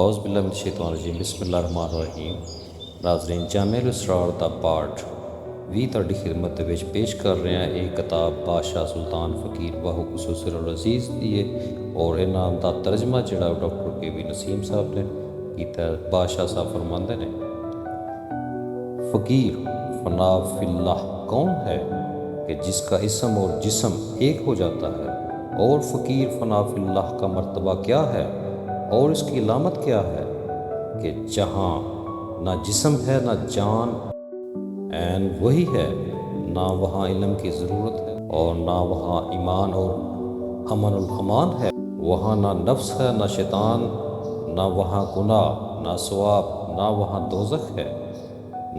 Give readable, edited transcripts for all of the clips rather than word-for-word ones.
اعوذ باللہ من الشیطان الرجیم بسم اللہ الرحمن الرحیم۔ ناظرین، جامع الاسرار دا پارٹ 20 ਤੁਹਾਡੀ ਖidmat ਦੇ ਵਿੱਚ ਪੇਸ਼ ਕਰ ਰਹੇ ਹਾਂ। ਇਹ ਕਿਤਾਬ ਬਾਦਸ਼ਾਹ ਸੁਲਤਾਨ ਫਕੀਰ ਬਾਹੂ ਖਸੂਸਰ ਅਜ਼ੀਜ਼ ਦੀ ਹੈ ਔਰ ਇਹਨਾਂ ਦਾ ਤਰਜਮਾ ਜਿਹੜਾ ਉਹ ਡਾਕਟਰ ਕੇ.ਵੀ. ਨਸੀਮ ਸਾਹਿਬ ਨੇ ਕੀਤਾ। ਬਾਦਸ਼ਾਹ ਸਾਹਿਬ फरमाते ਨੇ, फ़कीर फ़ना फ़िल्लाह कौन है कि जिसका इसम और जिस्म एक हो जाता है, और फ़कीर फ़ना फ़िल्लाह का मर्तबा क्या है और इसकी अलामत क्या है कि जहाँ ना जिस्म है ना जान ऐन वही है, ना वहाँ इल्म की ज़रूरत है और ना वहाँ ईमान और अमन और अमान है, वहाँ ना नफ्स है ना शैतान, ना वहाँ गुनाह ना सवाब, ना वहाँ दोज़ख है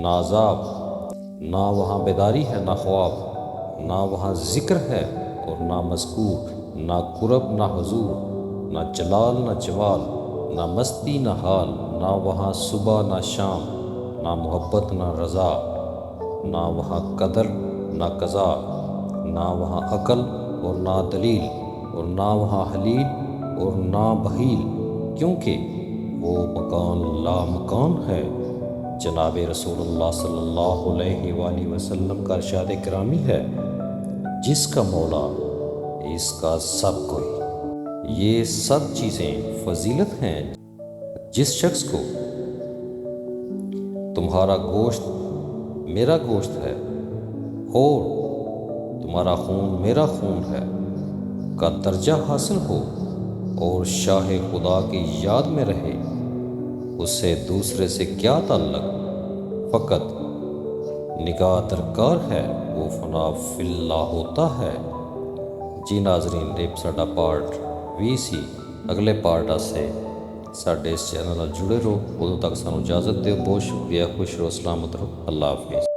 ना अज़ाब, ना वहाँ बेदारी है ना ख्वाब, ना वहाँ ज़िक्र है और ना मज़कूर, ना कुरब ना हुज़ूर, ना जलाल ना जवाल, ना मस्ती ना हाल, ना वहाँ सुबह ना शाम, ना मोहब्बत ना रज़ा, ना वहाँ कदर ना कज़ा, ना वहाँ अक़ल और ना दलील, और ना वहाँ हलील और ना बहील, क्योंकि वो मकान ला मकान है। जनाब रसूलुल्लाह सल्लल्लाहु अलैहि वसल्लम का इरशाद गिरामी है, जिसका मौला इसका सब कोई। ये सब चीज़ें फजीलत हैं। जिस शख्स को तुम्हारा गोश्त मेरा गोश्त है और तुम्हारा खून मेरा खून है का दर्जा हासिल हो और शाह खुदा की याद में रहे, उससे दूसरे से क्या ताल्लुक़, फ़कत निगाह दरकार है, वो फ़ना फ़िल्लाह होता है। जी नाज़रीन, रेप साडा पार्ट 20 ਸੀ। अगले पार्ट आसे साडे इस चैनल ਨਾਲ जुड़े रहो। उदों तक सानू इजाज़त दिओ। बहुत शुक्रिया। खुश रहो, सलामत रहो। अल्लाह हाफिज़।